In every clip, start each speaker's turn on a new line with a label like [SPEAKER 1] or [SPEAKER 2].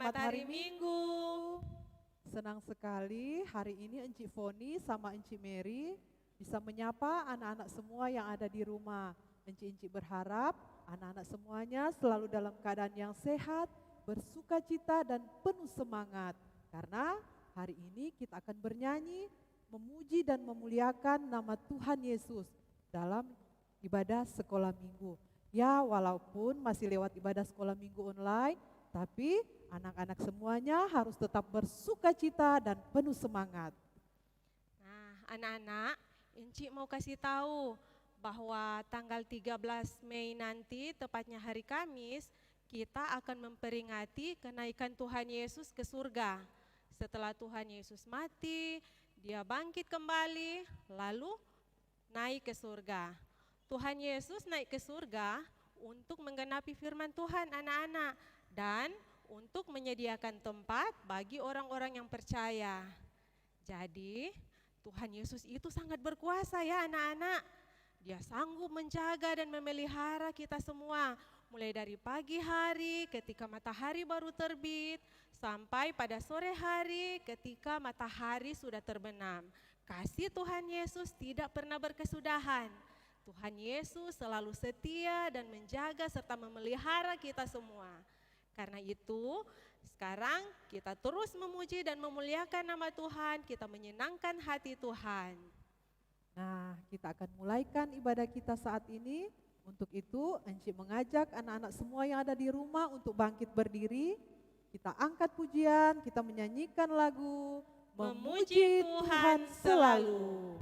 [SPEAKER 1] Selamat hari Minggu.
[SPEAKER 2] Senang sekali hari ini Encik Foni sama Encik Mary bisa menyapa anak-anak semua yang ada di rumah. Encik berharap anak-anak semuanya selalu dalam keadaan yang sehat, bersukacita dan penuh semangat. Karena hari ini kita akan bernyanyi, memuji dan memuliakan nama Tuhan Yesus dalam ibadah sekolah minggu. Ya, walaupun masih lewat ibadah sekolah minggu online, tapi anak-anak semuanya harus tetap bersukacita dan penuh semangat.
[SPEAKER 1] Nah, anak-anak, Encik mau kasih tahu bahwa tanggal 13 Mei nanti, tepatnya hari Kamis, kita akan memperingati kenaikan Tuhan Yesus ke surga. Setelah Tuhan Yesus mati, dia bangkit kembali, lalu naik ke surga. Tuhan Yesus naik ke surga untuk menggenapi firman Tuhan anak-anak dan untuk menyediakan tempat bagi orang-orang yang percaya. Jadi Tuhan Yesus itu sangat berkuasa ya anak-anak. Dia sanggup menjaga dan memelihara kita semua. Mulai dari pagi hari ketika matahari baru terbit sampai pada sore hari ketika matahari sudah terbenam. Kasih Tuhan Yesus tidak pernah berkesudahan. Tuhan Yesus selalu setia dan menjaga serta memelihara kita semua. Karena itu, sekarang kita terus memuji dan memuliakan nama Tuhan, kita menyenangkan hati Tuhan.
[SPEAKER 2] Nah, kita akan mulaikan ibadah kita saat ini. Untuk itu, Encik mengajak anak-anak semua yang ada di rumah untuk bangkit berdiri. Kita angkat pujian, kita menyanyikan lagu
[SPEAKER 1] Memuji Tuhan selalu.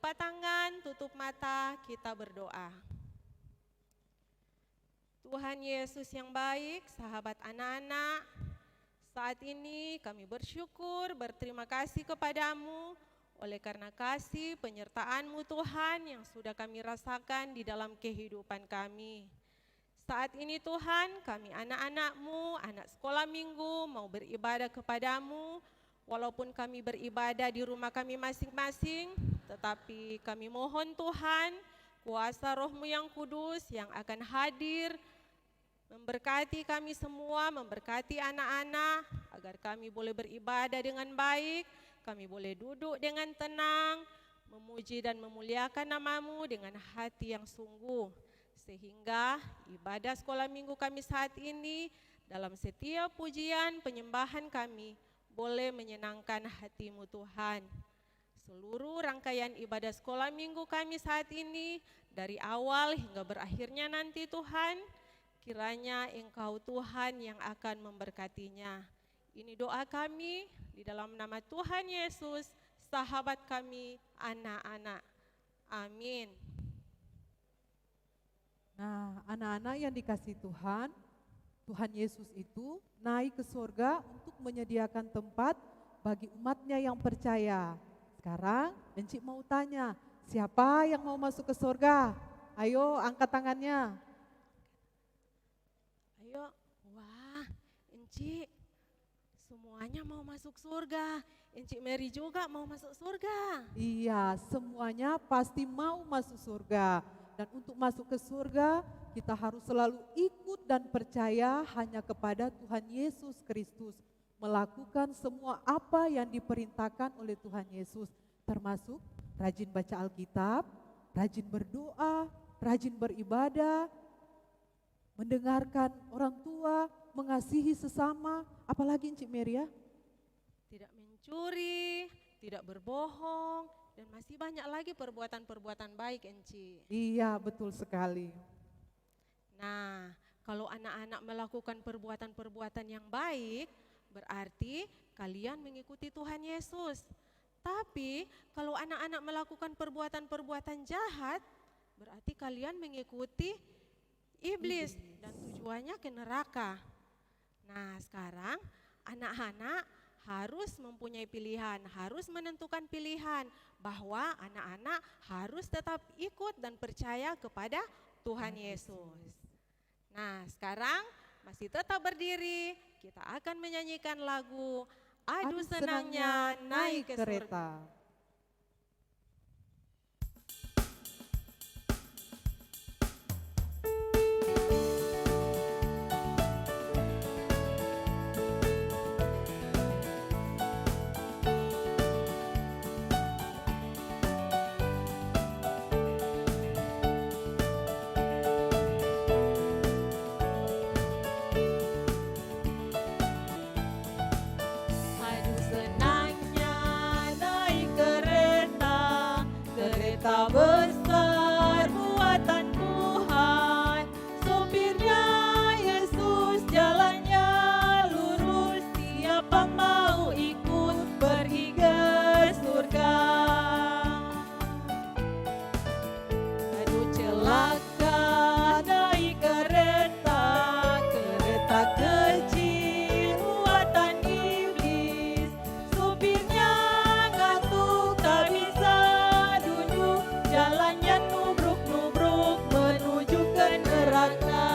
[SPEAKER 1] lupa tangan, tutup mata, kita berdoa. Tuhan Yesus yang baik, sahabat anak-anak, saat ini kami bersyukur, berterima kasih kepadamu oleh karena kasih penyertaan-Mu Tuhan yang sudah kami rasakan di dalam kehidupan kami. Saat ini Tuhan, kami anak-anak-Mu, anak sekolah minggu mau beribadah kepadamu, walaupun kami beribadah di rumah kami masing-masing, tetapi kami mohon Tuhan, kuasa Roh-Mu yang kudus yang akan hadir, memberkati kami semua, memberkati anak-anak, agar kami boleh beribadah dengan baik, kami boleh duduk dengan tenang, memuji dan memuliakan nama-Mu dengan hati yang sungguh. Sehingga ibadah sekolah minggu kami saat ini, dalam setiap pujian penyembahan kami, boleh menyenangkan hati-Mu Tuhan. Seluruh rangkaian ibadah sekolah minggu kami saat ini, dari awal hingga berakhirnya nanti Tuhan, kiranya Engkau Tuhan yang akan memberkatinya. Ini doa kami di dalam nama Tuhan Yesus, sahabat kami, anak-anak. Amin.
[SPEAKER 2] Nah, anak-anak yang dikasihi Tuhan, Tuhan Yesus itu naik ke surga untuk menyediakan tempat bagi umatnya yang percaya. Sekarang, Encik mau tanya, siapa yang mau masuk ke surga? Ayo, angkat tangannya.
[SPEAKER 1] Ayo, wah, Encik, semuanya mau masuk surga. Encik Mary juga mau masuk surga.
[SPEAKER 2] Iya, semuanya pasti mau masuk surga. Dan untuk masuk ke surga, kita harus selalu ikut dan percaya hanya kepada Tuhan Yesus Kristus. Melakukan semua apa yang diperintahkan oleh Tuhan Yesus. Termasuk rajin baca Alkitab, rajin berdoa, rajin beribadah, mendengarkan orang tua, mengasihi sesama. Apalagi Encik Mary ya?
[SPEAKER 1] Tidak mencuri, tidak berbohong, dan masih banyak lagi perbuatan-perbuatan baik, Encik.
[SPEAKER 2] Iya, betul sekali.
[SPEAKER 1] Nah, kalau anak-anak melakukan perbuatan-perbuatan yang baik, berarti kalian mengikuti Tuhan Yesus. Tapi, kalau anak-anak melakukan perbuatan-perbuatan jahat, berarti kalian mengikuti iblis dan tujuannya ke neraka. Nah, sekarang anak-anak harus mempunyai pilihan, harus menentukan pilihan bahwa anak-anak harus tetap ikut dan percaya kepada Tuhan Yesus. Nah, sekarang masih tetap berdiri, kita akan menyanyikan lagu Adu Senangnya Naik ke Surga. Adu senangnya naik kereta, kereta besar buatan Tuhan. Sopirnya Yesus, jalannya lurus, siapa mau ikut pergi ke surga. Aduh celaka naik kereta, kereta kecil buatan iblis. Supirnya ngantuk tak bisa duduk, jalannya nubruk-nubruk menuju ke neraka.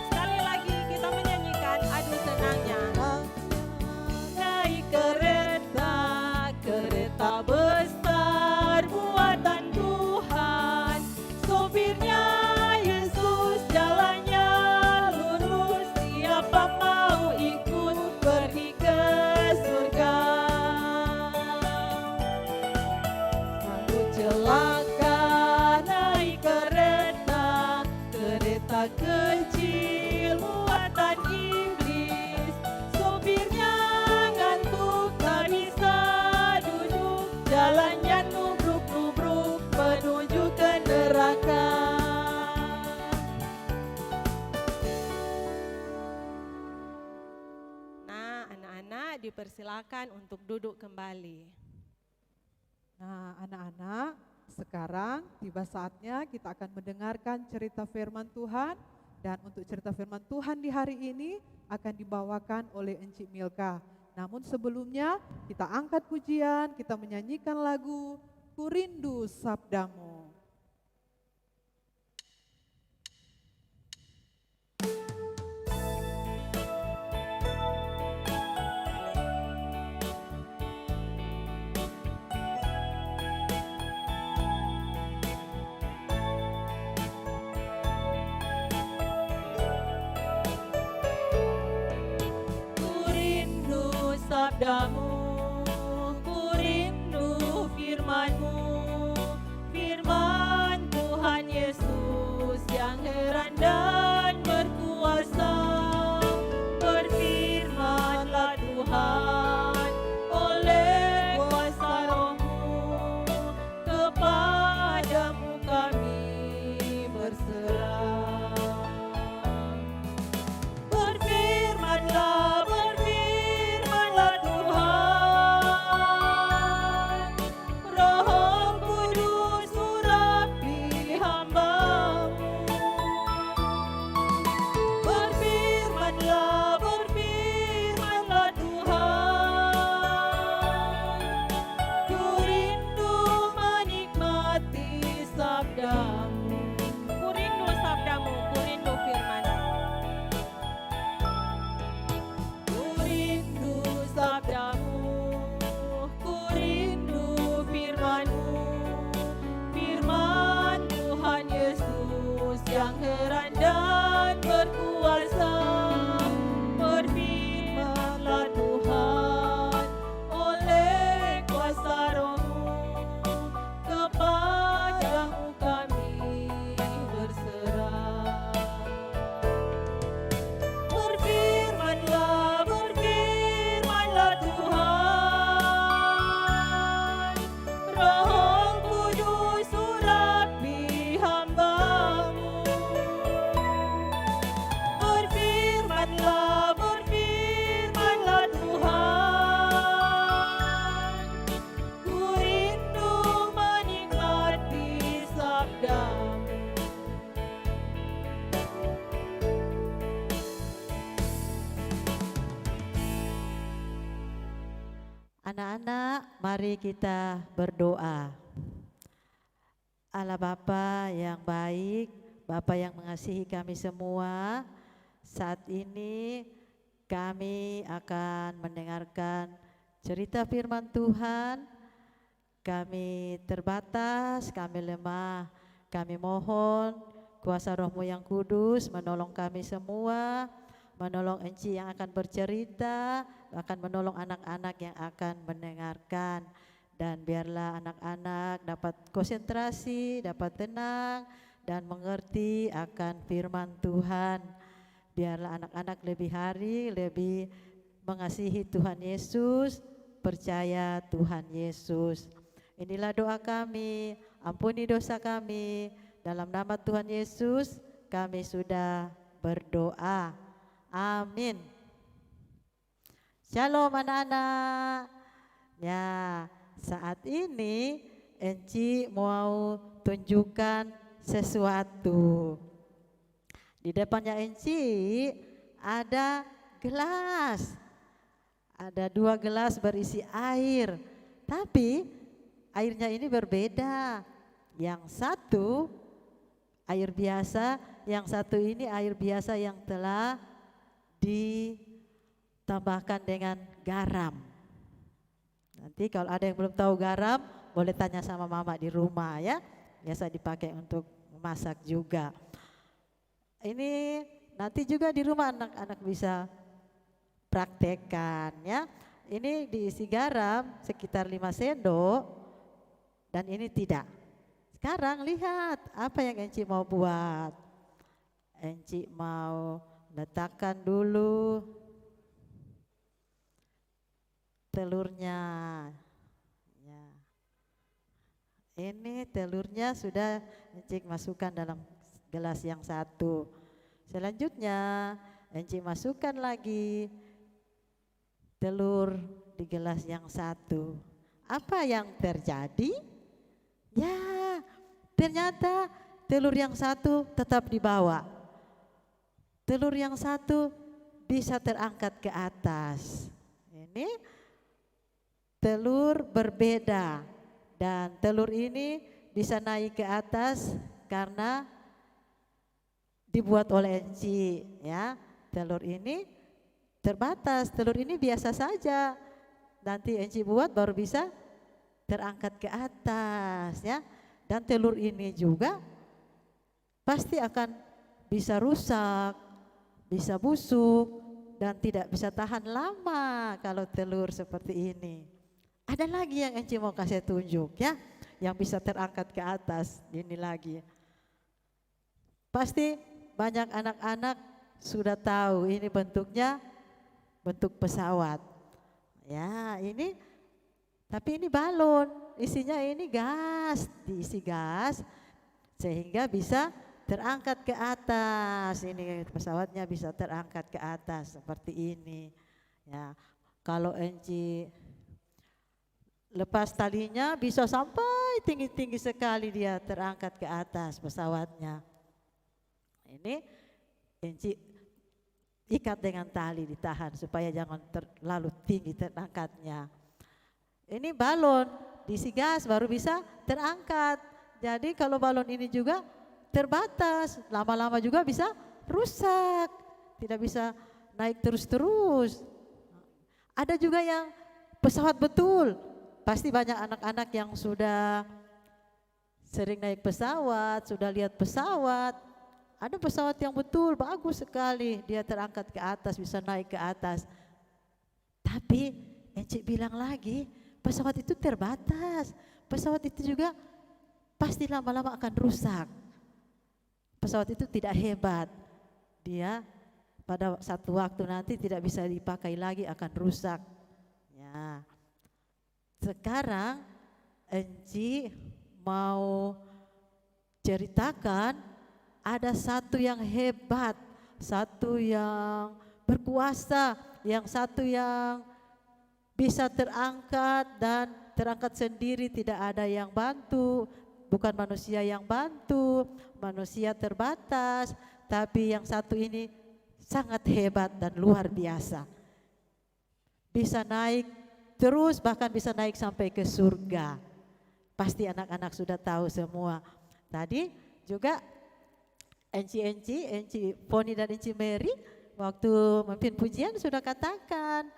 [SPEAKER 1] Sekali lagi kita menyanyikan Adu Senangnya. Naik kereta, kereta besar buatan Tuhan. Sopirnya Yesus, jalannya lurus, siapa mau ikut pergi ke surga. Lalu celaka naik kereta, kereta kecil buatan iblis. Sopirnya ngantuk tak bisa duduk, jalannya nubruk-nubruk menuju ke neraka. Nah, anak-anak dipersilakan untuk duduk kembali.
[SPEAKER 2] Nah, anak-anak, sekarang tiba saatnya kita akan mendengarkan cerita firman Tuhan. Dan untuk cerita firman Tuhan di hari ini akan dibawakan oleh Encik Milka. Namun sebelumnya kita angkat pujian, kita menyanyikan lagu Ku Rindu Sabdamu.
[SPEAKER 3] Sabdamu, ku rindu firman-Mu, firman Tuhan Yesus yang heran dan berkuasa. Berfirmanlah Tuhan oleh kuasa Roh-Mu, kepadamu kami berserah. Berfirmanlah Tuhan, Roh Kudus urapi hamba-Mu. Berfirmanlah Tuhan, ku rindu menikmati sabda-Mu.
[SPEAKER 1] Ku rindu sabdamu, ku rindu firman-Mu.
[SPEAKER 3] Ku rindu sabda-Mu, ku rindu firman-Mu, firman Tuhan Yesus yang heran dan berkuasa. Berfirmanlah Tuhan oleh kuasa Roh-Mu, kepadamu kami berserah. Berfirmanlah Tuhan, Roh Kudus urapi hamba-Mu. Berfirmanlah Tuhan, ku rindu menikmati sabda-Mu.
[SPEAKER 4] Anak-anak, mari kita berdoa. Allah Bapa yang baik, Bapa yang mengasihi kami semua, saat ini kami akan mendengarkan cerita firman Tuhan. Kami terbatas, kami lemah, kami mohon kuasa Roh-Mu yang kudus menolong kami semua, menolong Enci yang akan bercerita, akan menolong anak-anak yang akan mendengarkan. Dan biarlah anak-anak dapat konsentrasi, dapat tenang, dan mengerti akan firman Tuhan. Biarlah anak-anak lebih hari, lebih mengasihi Tuhan Yesus, percaya Tuhan Yesus. Inilah doa kami, ampuni dosa kami. Dalam nama Tuhan Yesus kami sudah berdoa. Amin. Shalom anak-anak. Ya, saat ini Enci mau tunjukkan sesuatu. Di depannya Enci ada gelas. Ada 2 gelas berisi air. Tapi airnya ini berbeda. Yang satu air biasa, yang satu ini air biasa yang telah ditambahkan dengan garam. Nanti kalau ada yang belum tahu garam, boleh tanya sama mama di rumah ya. Biasa dipakai untuk memasak juga. Ini nanti juga di rumah anak-anak bisa praktekkan ya. Ini diisi garam sekitar 5 sendok dan ini tidak. Sekarang lihat apa yang Enci mau buat. Enci mau letakkan dulu telurnya. Ya. Ini telurnya sudah Enci masukkan dalam gelas yang satu. Selanjutnya Enci masukkan lagi telur di gelas yang satu. Apa yang terjadi? Ya, ternyata telur yang satu tetap dibawa. Telur yang satu bisa terangkat ke atas. Ini telur berbeda dan telur ini bisa naik ke atas karena dibuat oleh Enci, ya. Telur ini terbatas, telur ini biasa saja. Nanti Enci buat baru bisa terangkat ke atas, ya. Dan telur ini juga pasti akan bisa rusak, bisa busuk dan tidak bisa tahan lama kalau telur seperti ini. Ada lagi yang Enci mau kasih tunjuk, ya, yang bisa terangkat ke atas. Ini lagi. Pasti banyak anak-anak sudah tahu ini bentuknya bentuk pesawat. Ya, ini tapi ini balon, isinya ini gas, diisi gas sehingga bisa terangkat ke atas. Ini pesawatnya bisa terangkat ke atas seperti ini. Ya, kalau Enci lepas talinya bisa sampai tinggi-tinggi sekali dia terangkat ke atas pesawatnya. Ini Enci ikat dengan tali, ditahan supaya jangan terlalu tinggi terangkatnya. Ini balon diisi gas baru bisa terangkat. Jadi kalau balon ini juga terbatas, lama-lama juga bisa rusak, tidak bisa naik terus-terus. Ada juga yang pesawat betul. Pasti banyak anak-anak yang sudah sering naik pesawat, sudah lihat pesawat. Ada pesawat yang betul, bagus sekali, dia terangkat ke atas, bisa naik ke atas. Tapi Enci bilang lagi, pesawat itu terbatas. Pesawat itu juga pasti lama-lama akan rusak. Pesawat itu tidak hebat. Dia pada satu waktu nanti tidak bisa dipakai lagi, akan rusak. Ya. Sekarang Enci mau ceritakan ada satu yang hebat, satu yang berkuasa, yang satu yang bisa terangkat dan terangkat sendiri, tidak ada yang bantu, bukan manusia yang bantu, manusia terbatas, tapi yang satu ini sangat hebat dan luar biasa. Bisa naik terus, bahkan bisa naik sampai ke surga. Pasti anak-anak sudah tahu semua. Tadi juga Enci Foni dan Enci Mary waktu memimpin pujian sudah katakan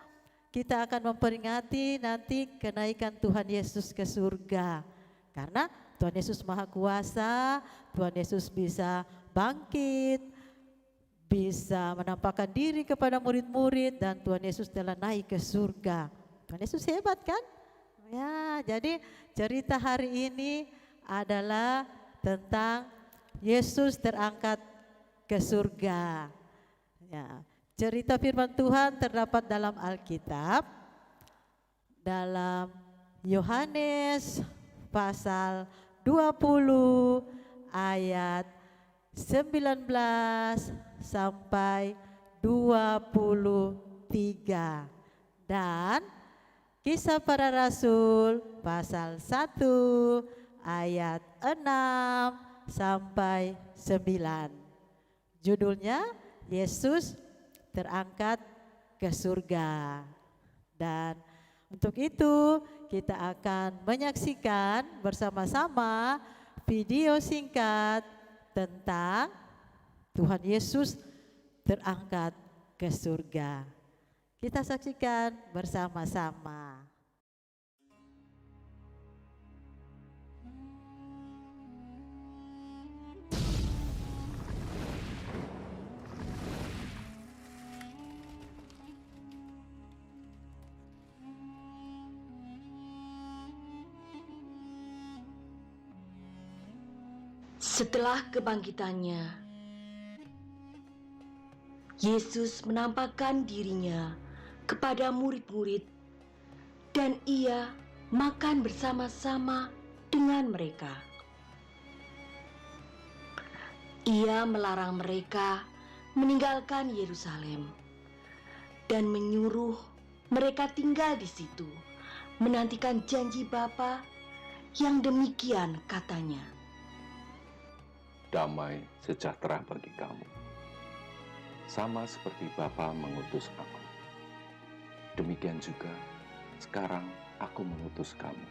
[SPEAKER 4] kita akan memperingati nanti kenaikan Tuhan Yesus ke surga. Karena Tuhan Yesus Maha Kuasa, Tuhan Yesus bisa bangkit, bisa menampakkan diri kepada murid-murid dan Tuhan Yesus telah naik ke surga. Tuhan Yesus hebat kan? Ya, jadi cerita hari ini adalah tentang Yesus terangkat ke surga. Ya, cerita firman Tuhan terdapat dalam Alkitab, dalam Yohanes pasal 20 ayat 19 sampai 23 dan Kisah Para Rasul pasal 1 ayat 6 sampai 9. Judulnya Yesus terangkat ke surga. Dan untuk itu kita akan menyaksikan bersama-sama video singkat tentang Tuhan Yesus terangkat ke surga. Kita saksikan bersama-sama.
[SPEAKER 5] Setelah kebangkitannya, Yesus menampakkan dirinya kepada murid-murid dan ia makan bersama-sama dengan mereka. Ia melarang mereka meninggalkan Yerusalem dan menyuruh mereka tinggal di situ menantikan janji Bapa yang demikian katanya.
[SPEAKER 6] Damai sejahtera bagi kamu. Sama seperti Bapa mengutus aku. Demikian juga sekarang aku mengutus kamu.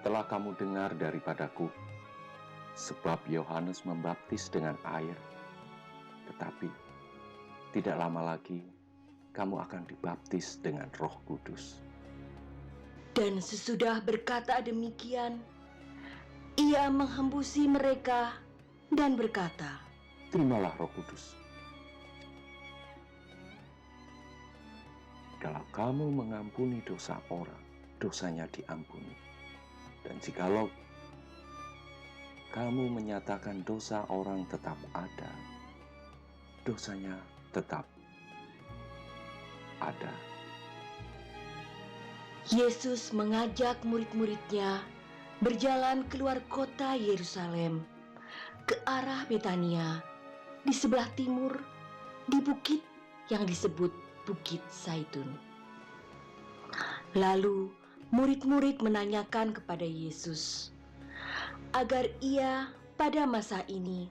[SPEAKER 6] Telah kamu dengar daripadaku, sebab Yohanes membaptis dengan air, tetapi tidak lama lagi kamu akan dibaptis dengan Roh Kudus.
[SPEAKER 5] Dan sesudah berkata demikian, ia menghembusi mereka dan berkata,
[SPEAKER 6] Terimalah Roh Kudus. Kalau kamu mengampuni dosa orang, dosanya diampuni. Dan jikalau kamu menyatakan dosa orang tetap ada, dosanya tetap ada.
[SPEAKER 5] Yesus mengajak murid-muridnya berjalan keluar kota Yerusalem ke arah Betania di sebelah timur di bukit yang disebut Bukit Zaitun. Lalu murid-murid menanyakan kepada Yesus agar ia pada masa ini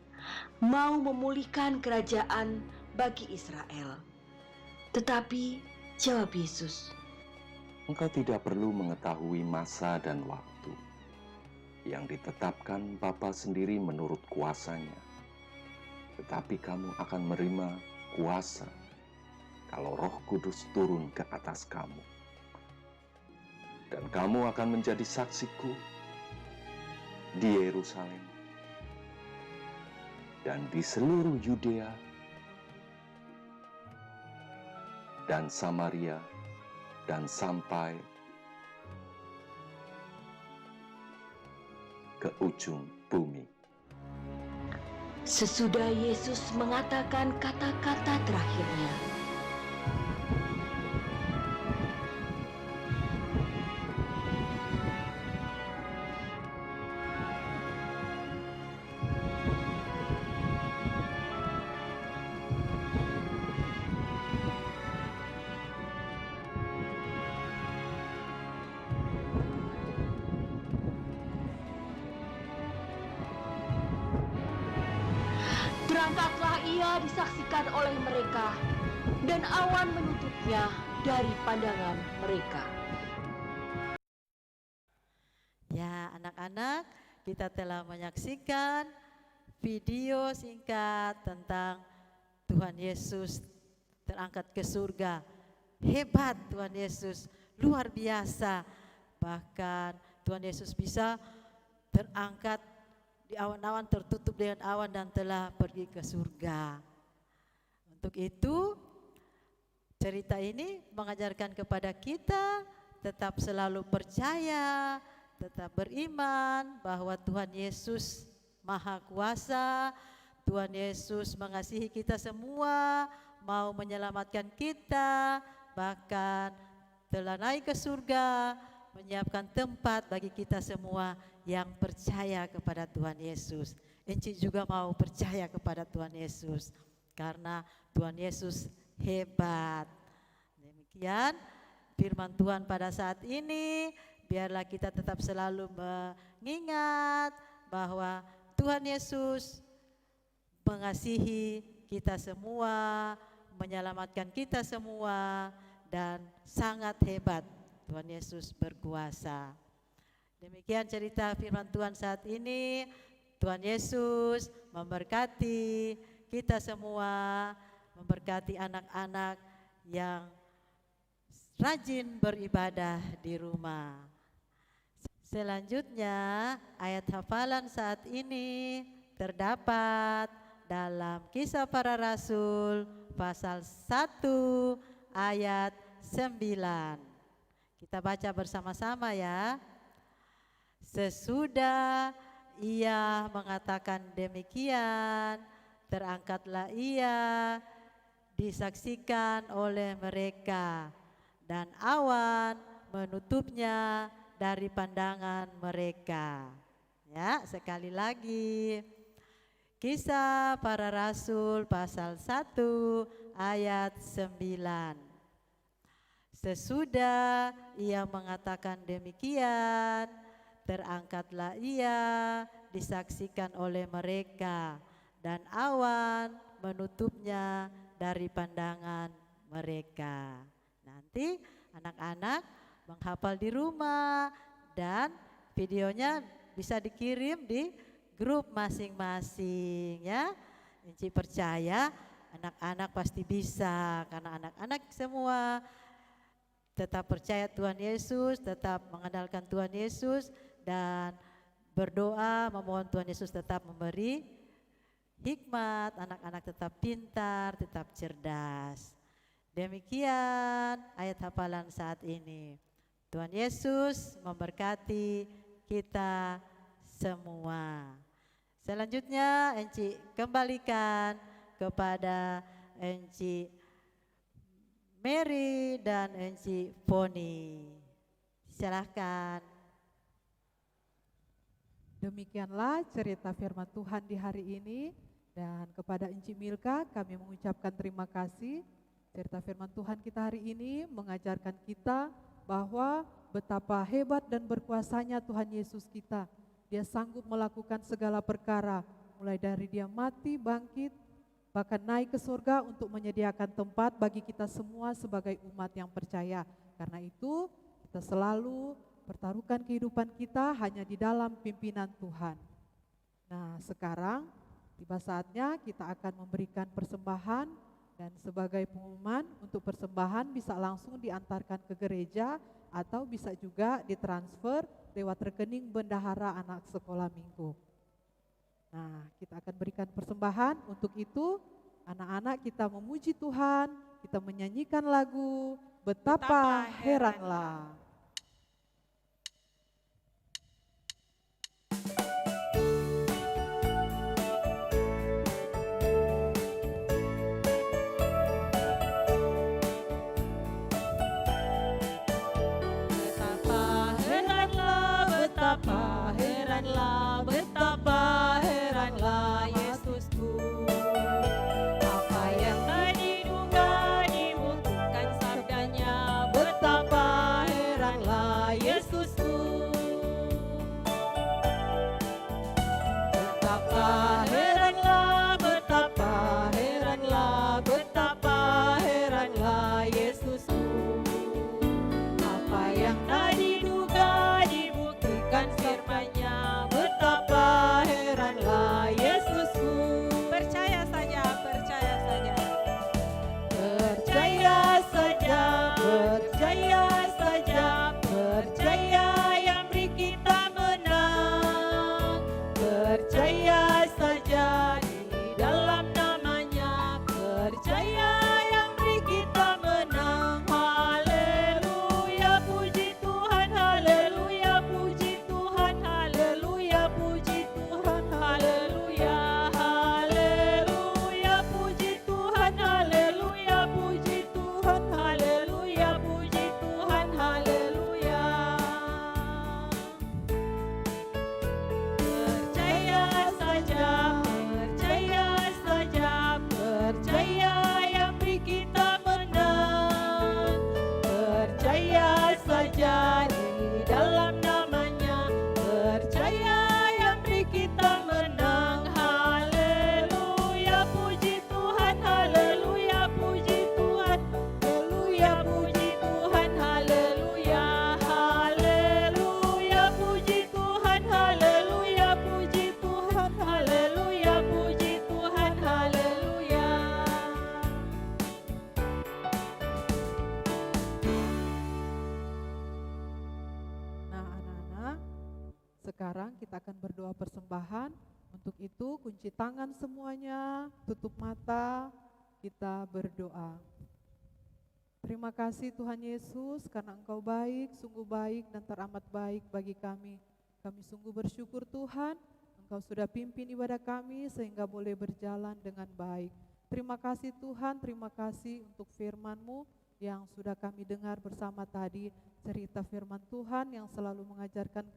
[SPEAKER 5] mau memulihkan kerajaan bagi Israel. Tetapi jawab Yesus,
[SPEAKER 6] Engkau tidak perlu mengetahui masa dan waktu yang ditetapkan Bapa sendiri menurut kuasanya. Tetapi kamu akan menerima kuasa kalau Roh Kudus turun ke atas kamu. Dan kamu akan menjadi saksiku di Yerusalem dan di seluruh Yudea dan Samaria dan sampai ke ujung bumi.
[SPEAKER 5] sesudah Yesus mengatakan kata-kata terakhirnya, berangkatlah ia disaksikan oleh mereka, dan awan menutupnya dari pandangan mereka.
[SPEAKER 4] Ya, anak-anak, kita telah menyaksikan video singkat tentang Tuhan Yesus terangkat ke surga. Hebat Tuhan Yesus, luar biasa. Bahkan Tuhan Yesus bisa terangkat di awan-awan, tertutup dengan awan dan telah pergi ke surga. Untuk itu, cerita ini mengajarkan kepada kita tetap selalu percaya, tetap beriman bahwa Tuhan Yesus Maha Kuasa, Tuhan Yesus mengasihi kita semua, mau menyelamatkan kita, bahkan telah naik ke surga, menyiapkan tempat bagi kita semua yang percaya kepada Tuhan Yesus. Enci juga mau percaya kepada Tuhan Yesus karena Tuhan Yesus hebat. Demikian firman Tuhan pada saat ini. Biarlah kita tetap selalu mengingat bahwa Tuhan Yesus mengasihi kita semua, menyelamatkan kita semua, dan sangat hebat. Tuhan Yesus berkuasa. Demikian cerita firman Tuhan saat ini. Tuhan Yesus memberkati kita semua, memberkati anak-anak yang rajin beribadah di rumah. Selanjutnya, ayat hafalan saat ini terdapat dalam Kisah Para Rasul pasal 1 ayat 9. Kita baca bersama-sama ya. Sesudah ia mengatakan demikian, terangkatlah ia, disaksikan oleh mereka, dan awan menutupnya dari pandangan mereka. Ya, sekali lagi. Kisah Para Rasul pasal 1 ayat 9. Sesudah ia mengatakan demikian, terangkatlah ia disaksikan oleh mereka, dan awan menutupnya dari pandangan mereka. Nanti anak-anak menghafal di rumah dan videonya bisa dikirim di grup masing-masing ya. Enci percaya anak-anak pasti bisa, karena anak-anak semua tetap percaya Tuhan Yesus, tetap mengandalkan Tuhan Yesus, dan berdoa memohon Tuhan Yesus tetap memberi hikmat, anak-anak tetap pintar, tetap cerdas. Demikian ayat hafalan saat ini. Tuhan Yesus memberkati kita semua. Selanjutnya Enci kembalikan kepada Enci Mary dan Enci Foni. Silahkan.
[SPEAKER 2] Demikianlah cerita firman Tuhan di hari ini, dan kepada Enci Milka kami mengucapkan terima kasih. Cerita firman Tuhan kita hari ini mengajarkan kita bahwa betapa hebat dan berkuasanya Tuhan Yesus kita. Dia sanggup melakukan segala perkara, mulai dari dia mati, bangkit, bahkan naik ke surga untuk menyediakan tempat bagi kita semua sebagai umat yang percaya. Karena itu kita selalu pertaruhkan kehidupan kita hanya di dalam pimpinan Tuhan. Nah, sekarang tiba saatnya kita akan memberikan persembahan, dan sebagai pengumuman untuk persembahan bisa langsung diantarkan ke gereja atau bisa juga ditransfer lewat rekening bendahara anak sekolah minggu. Nah, kita akan berikan persembahan. Untuk itu, anak-anak kita memuji Tuhan, kita menyanyikan lagu Betapa Heranlah.
[SPEAKER 3] Betapa heranlah, betapa heranlah Yesusku. Apa yang tak diduga dibuktikan sabdanya. Betapa heranlah Yesusku. Betapa heranlah, betapa heranlah, betapa heranlah Yesusku. Apa yang tak diduga dibuktikan firman-Nya. Betapa heranlah Yesusku.
[SPEAKER 1] Percaya saja, percaya saja.
[SPEAKER 3] Percaya saja, percaya saja, percaya yang beri kita menang. Percaya saja di dalam nama-Nya. Percaya yang beri kita menang. Haleluya, puji Tuhan, haleluya, puji Tuhan, haleluya, puji Tuhan, haleluya, haleluya, puji Tuhan, haleluya, puji Tuhan, haleluya, puji Tuhan, haleluya. Percaya saja, percaya saja, percaya yang beri kita menang. Percaya saja di dalam nama-Nya. Percaya yang beri kita menang. Haleluya, puji Tuhan, haleluya, puji Tuhan, haleluya, puji Tuhan, haleluya, haleluya, puji Tuhan, haleluya, puji Tuhan, haleluya, puji Tuhan, haleluya.
[SPEAKER 2] Nah, anak-anak, sekarang kita akan berdoa persembahan. Untuk itu, kunci tangan semuanya, tutup mata, kita berdoa. Terima kasih Tuhan Yesus, karena Engkau baik, sungguh baik dan teramat baik bagi kami. Kami sungguh bersyukur Tuhan, Engkau sudah pimpin ibadah kami sehingga boleh berjalan dengan baik. Terima kasih Tuhan, terima kasih untuk firman-Mu yang sudah kami dengar bersama tadi, cerita firman Tuhan yang selalu mengajarkan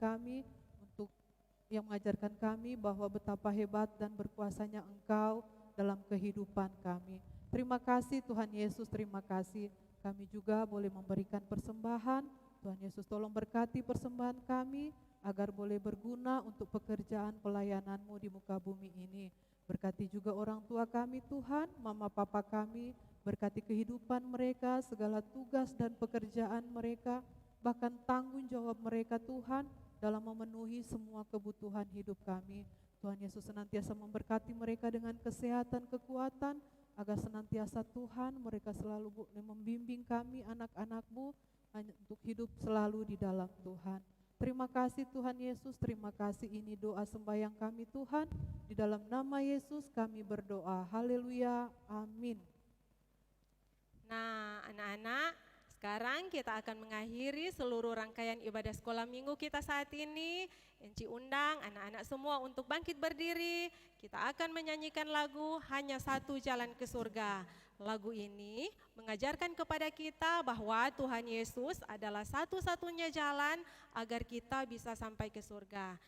[SPEAKER 2] kami bahwa betapa hebat dan berkuasanya Engkau dalam kehidupan kami. Terima kasih Tuhan Yesus, terima kasih kami juga boleh memberikan persembahan. Tuhan Yesus tolong berkati persembahan kami, agar boleh berguna untuk pekerjaan pelayanan-Mu di muka bumi ini. Berkati juga orang tua kami Tuhan, mama papa kami, berkati kehidupan mereka, segala tugas dan pekerjaan mereka, bahkan tanggung jawab mereka Tuhan, dalam memenuhi semua kebutuhan hidup kami. Tuhan Yesus senantiasa memberkati mereka dengan kesehatan, kekuatan, agar senantiasa Tuhan mereka selalu boleh membimbing kami anak-anak-Mu untuk hidup selalu di dalam Tuhan. Terima kasih Tuhan Yesus, terima kasih, ini doa sembahyang kami Tuhan. Di dalam nama Yesus kami berdoa. Haleluya, amin.
[SPEAKER 1] Nah, anak-anak, sekarang kita akan mengakhiri seluruh rangkaian ibadah sekolah minggu kita saat ini. Enci undang anak-anak semua untuk bangkit berdiri. Kita akan menyanyikan lagu Hanya Satu Jalan ke Surga. Lagu ini mengajarkan kepada kita bahwa Tuhan Yesus adalah satu-satunya jalan agar kita bisa sampai ke surga.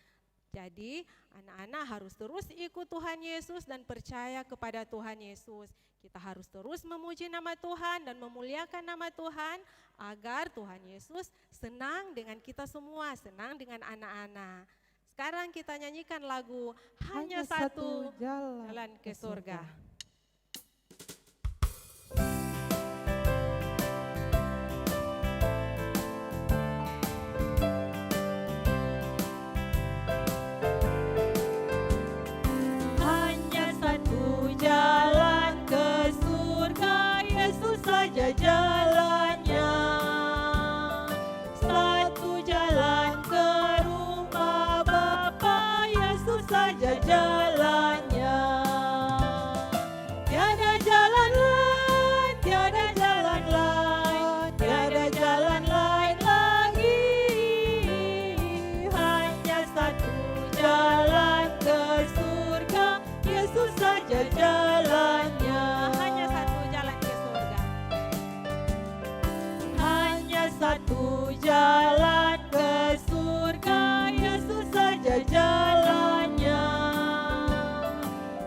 [SPEAKER 1] Jadi anak-anak harus terus ikut Tuhan Yesus dan percaya kepada Tuhan Yesus. Kita harus terus memuji nama Tuhan dan memuliakan nama Tuhan agar Tuhan Yesus senang dengan kita semua, senang dengan anak-anak. Sekarang kita nyanyikan lagu Hanya Satu Jalan ke Surga.
[SPEAKER 3] Hanya satu jalan ke surga, Yesus saja jalannya. Satu jalan ke rumah Bapa, Yesus saja jalannya. Tiada jalan lain, tiada jalan lain, tiada jalan lain lagi. Hanya satu jalan ke surga, Yesus saja jalannya.
[SPEAKER 1] Hanya satu jalan ke surga.
[SPEAKER 3] Hanya satu jalan ke surga, Yesus saja jalannya.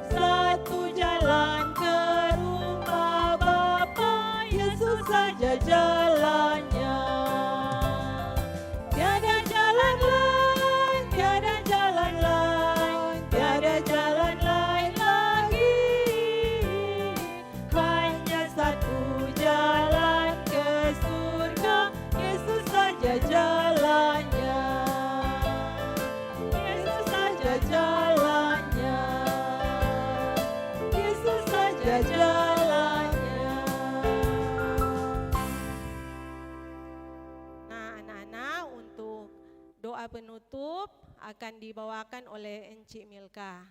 [SPEAKER 3] Satu jalan ke rumah Bapa, Yesus saja jalannya. Tiada jalan lain, tiada jalan lain, tiada jalan lain lagi. Hanya satu jalan ke surga, Yesus saja jalannya. Yesus saja jalannya. Yesus saja jalannya.
[SPEAKER 1] Nah, anak-anak, untuk doa penutup akan dibawakan oleh Encik Milka.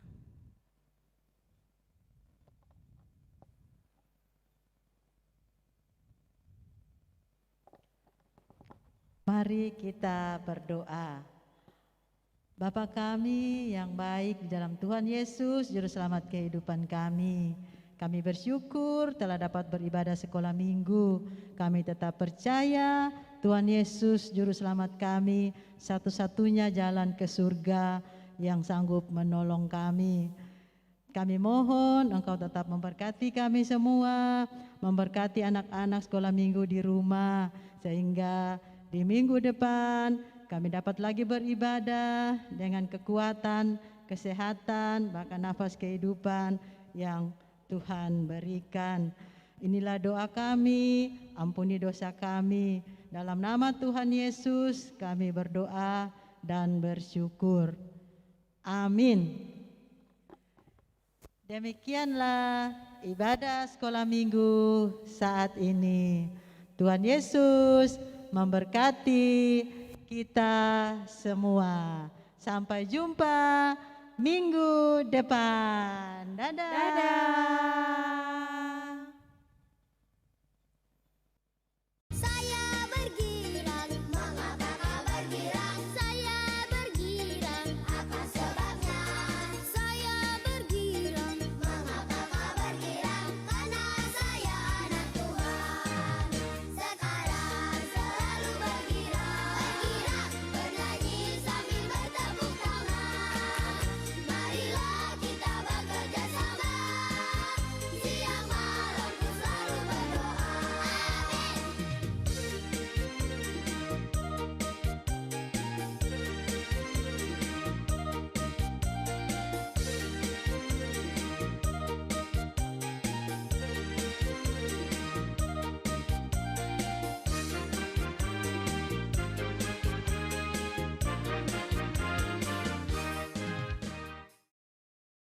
[SPEAKER 4] Mari kita berdoa. Bapa kami yang baik di dalam Tuhan Yesus, Juru Selamat kehidupan kami. Kami bersyukur telah dapat beribadah sekolah minggu. Kami tetap percaya Tuhan Yesus, Juru Selamat kami, satu-satunya jalan ke surga yang sanggup menolong kami. Kami mohon Engkau tetap memberkati kami semua, memberkati anak-anak sekolah minggu di rumah, sehingga di minggu depan kami dapat lagi beribadah dengan kekuatan, kesehatan, bahkan nafas kehidupan yang Tuhan berikan. Inilah doa kami, ampuni dosa kami. Dalam nama Tuhan Yesus kami berdoa dan bersyukur. Amin. Demikianlah ibadah sekolah minggu saat ini. Tuhan Yesus memberkati kita semua. Sampai jumpa minggu depan. Dadah.
[SPEAKER 1] Dadah.